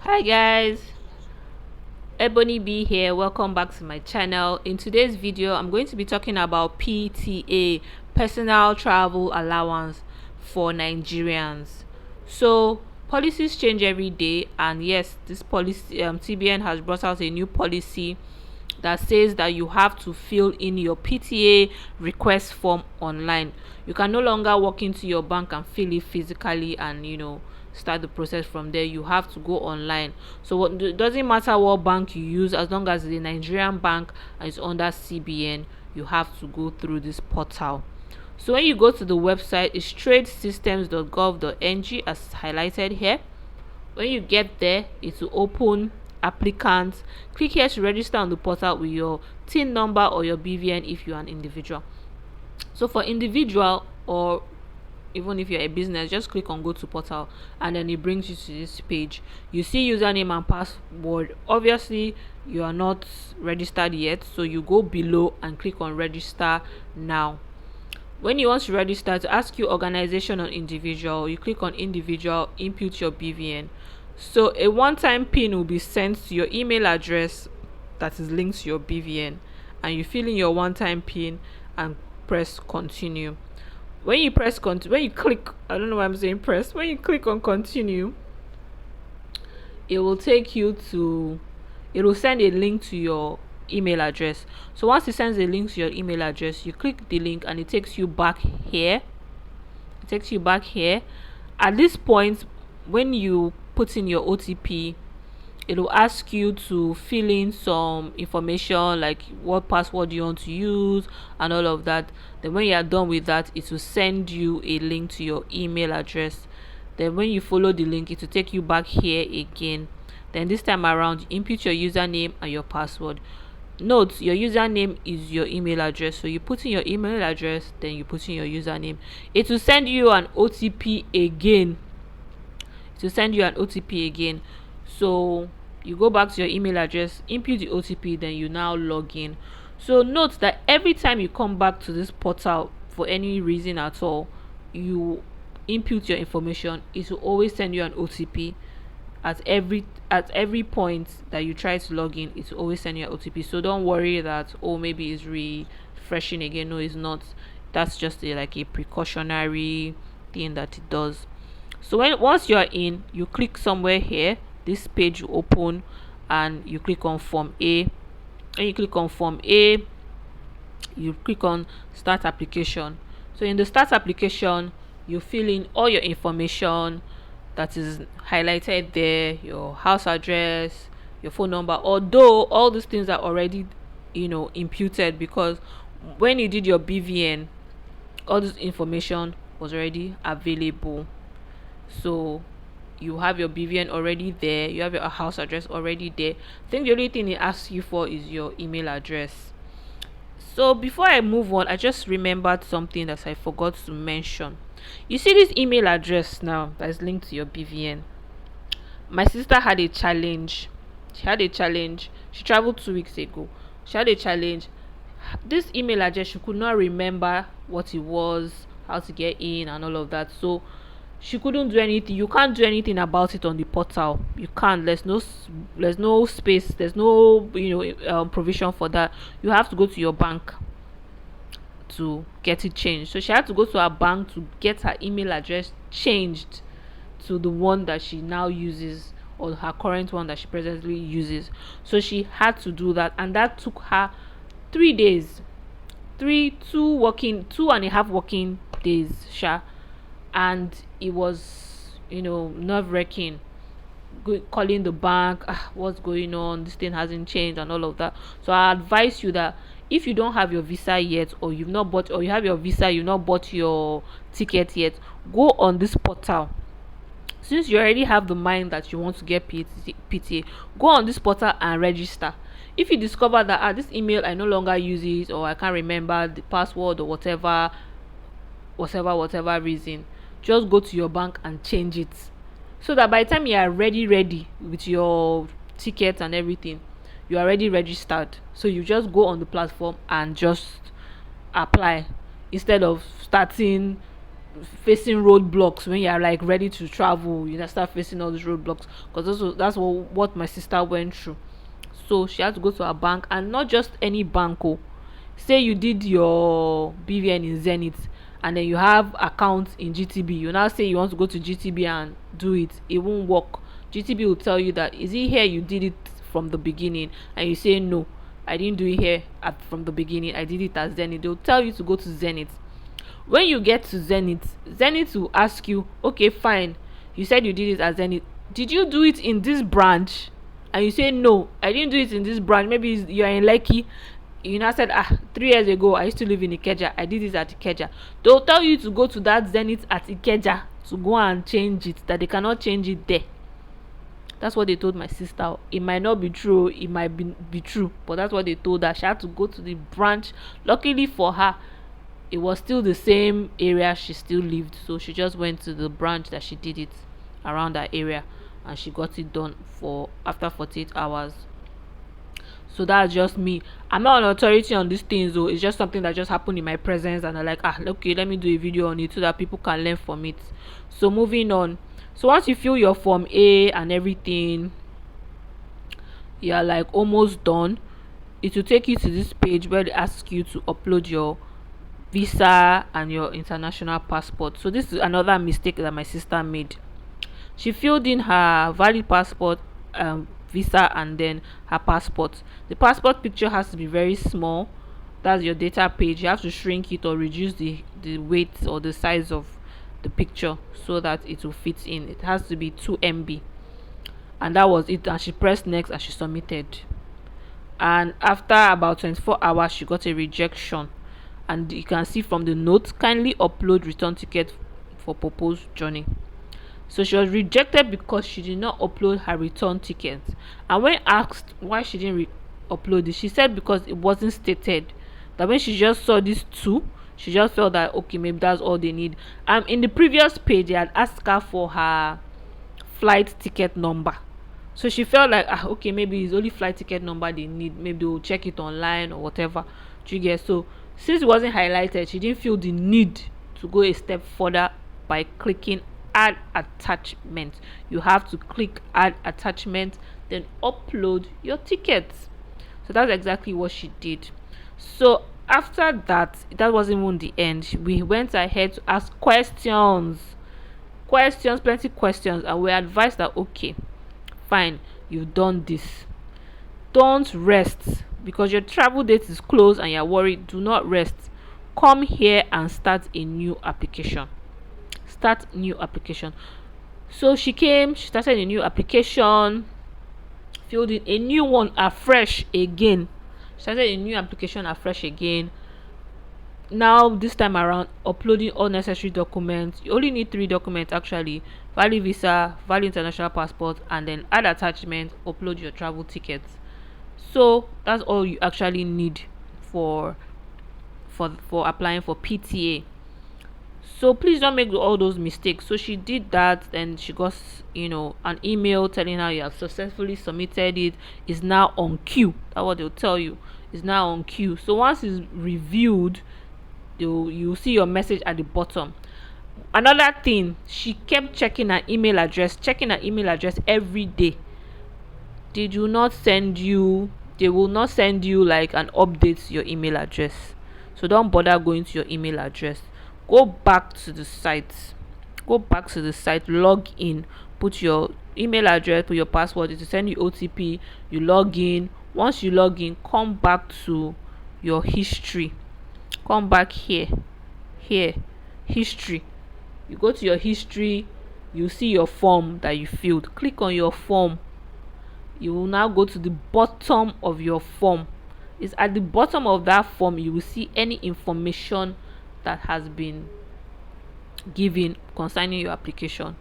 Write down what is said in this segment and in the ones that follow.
Hi guys, Ebony B here. Welcome back to my channel. In today's video I'm going to be talking about P.T.A, personal travel allowance for Nigerians. So policies change every day, and yes, this policy TBN has brought out a new policy that says that you have to fill in your P.T.A request form online. You can no longer walk into your bank and fill it physically and start the process from there. You have to go online. So it doesn't matter what bank you use, as long as it's a Nigerian bank and it's under CBN, you have to go through this portal. So when you go to the website, it's tradesystems.gov.ng as highlighted here. When you get there, it will open applicants. Click here to register on the portal with your TIN number or your BVN if you're an individual. So for individual, or even if you're a business, just click on go to portal and then it brings you to this page. You see username and password. Obviously you are not registered yet, so you go below and click on register now. When you want to register, to ask you organization or individual, you click on individual, input your BVN. So a one-time pin will be sent to your email address that is linked to your BVN, and you fill in your one-time pin and press continue. When you press continue, when you click, I don't know why I'm saying press, when you click on continue, it will take you to, it will send a link to your email address. So once it sends a link to your email address, you click the link and it takes you back here. At this point, when you put in your OTP, it will ask you to fill in some information like what password you want to use and all of that. Then when you are done with that, it will send you a link to your email address. Then when you follow the link, it will take you back here again. Then this time around, you input your username and your password. Note, your username is your email address, so you put in your email address, then you put in your username. It will send you an OTP again. So you go back to your email address, input the OTP, then you now log in. So note that every time you come back to this portal for any reason at all, you input your information, it will always send you an OTP. At every point that you try to log in, it will always send you an OTP. So don't worry that, oh, maybe it's refreshing again. No, it's not. That's just like a precautionary thing that it does. So once you are in, you click somewhere here, this page will open and you click on form A. When you click on form A, you click on start application. So in the start application, you fill in all your information that is highlighted there, your house address, your phone number, although all these things are already imputed, because when you did your BVN, all this information was already available. So you have your BVN already there, you have your house address already there. I think the only thing it asks you for is your email address. So before I move on, I just remembered something that I forgot to mention. You see this email address now that is linked to your BVN. My sister had a challenge. She traveled 2 weeks ago. She had a challenge. This email address, she could not remember what it was, how to get in and all of that. So she couldn't do anything. You can't do anything about it on the portal. You can't. There's no space. There's no provision for that. You have to go to your bank to get it changed. So she had to go to her bank to get her email address changed to the one that she now uses, or her current one that she presently uses. So she had to do that, and that took her 3 days, 2.5 working days, and it was nerve-wracking calling the bank, what's going on, this thing hasn't changed and all of that. So I advise you that if you don't have your visa yet, or you've not bought, or you have your visa, you've not bought your ticket yet, go on this portal. Since you already have the mind that you want to get P.T.A, go on this portal and register. If you discover that this email I no longer use it, or I can't remember the password, or whatever reason, just go to your bank and change it, so that by the time you are ready with your ticket and everything, you are already registered. So you just go on the platform and just apply, instead of starting facing roadblocks when you're like ready to travel. You start facing all these roadblocks, because that's what my sister went through. So she had to go to a bank, and not just any bank. Oh, say you did your BVN in Zenith, and then you have accounts in GTB. You now say you want to go to GTB and do it. It won't work. GTB will tell you that, is it here you did it from the beginning? And you say no, I didn't do it here from the beginning. I did it at Zenith. They'll tell you to go to Zenith. When you get to Zenith will ask you, okay, fine, you said you did it at Zenith, did you do it in this branch? And you say no, I didn't do it in this branch. Maybe you're in Lekki. You now said, 3 years ago I used to live in Ikeja, I did it at Ikeja. They'll tell you to go to that Zenith at Ikeja to go and change it, that they cannot change it there. That's what they told my sister. It might not be true, it might be true, but that's what they told her. She had to go to the branch. Luckily for her, it was still the same area she still lived, so she just went to the branch that she did it around that area, and she got it done for after 48 hours. So that's just me. I'm not an authority on these things though. It's just something that just happened in my presence, and I'm like, okay, let me do a video on it so that people can learn from it. So moving on. So once you fill your form A and everything, you're like almost done. It will take you to this page where they ask you to upload your visa and your international passport. So this is another mistake that my sister made. She filled in her valid passport, visa, and then her passport. The passport picture has to be very small. That's your data page. You have to shrink it or reduce the weight or the size of the picture so that it will fit in. It has to be 2 MB, and that was it. And she pressed next and she submitted, and after about 24 hours she got a rejection. And you can see from the notes, kindly upload return ticket for proposed journey. So she was rejected because she did not upload her return ticket. And when asked why she didn't upload it, she said because it wasn't stated. That when she just saw these two, she just felt that okay, maybe that's all they need. In the previous page they had asked her for her flight ticket number, so she felt like okay, maybe it's only flight ticket number they need. Maybe they will check it online or whatever. Do you get? So since it wasn't highlighted, she didn't feel the need to go a step further by clicking add attachment. You have to click add attachment, then upload your tickets. So that's exactly what she did. So after that, that wasn't even the end. We went ahead to ask questions, plenty questions, and we advised that okay, fine, you've done this, don't rest because your travel date is close and you're worried. Do not rest. Come here and start a new application. So she came, she started a new application, filled in a new one afresh again. Started a new application afresh again. Now this time around, uploading all necessary documents. You only need 3 documents actually: valid visa, valid international passport, and then add attachment, upload your travel tickets. So that's all you actually need for applying for P.T.A. So please don't make all those mistakes. So she did that, and she got an email telling her you have successfully submitted it. It's now on queue. That's what they'll tell you. It's now on queue. So once it's reviewed, you'll see your message at the bottom. Another thing, she kept checking her email address every day. They will not send you like an update to your email address. So don't bother going to your email address. Go back to the site, log in, put your email address, put your password. It will send you OTP. You log in. Once you log in, come back to your history. Come back here, history. You go to your history, you see your form that you filled. Click on your form. You will now go to the bottom of your form. It's at the bottom of that form you will see any information that has been given concerning your application.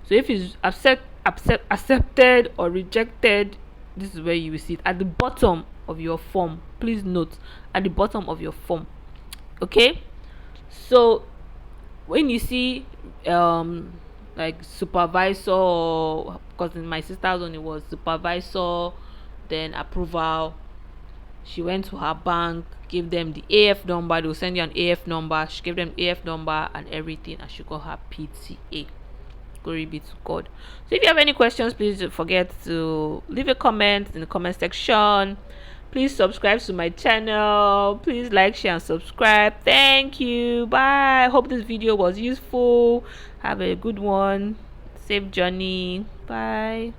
So if it's accepted or rejected, this is where you will see it at the bottom of your form. Please note, at the bottom of your form. Okay, so when you see like supervisor, or because in my sister's one it was supervisor, then approval, She went to her bank, gave them the AF number. They'll send you an AF number. She gave them AF number and everything, and she got her PTA. Glory be to God. So if you have any questions, please don't forget to leave a comment in the comment section. Please subscribe to my channel. Please like, share, and subscribe. Thank you. Bye. Hope this video was useful. Have a good one. Safe journey. Bye.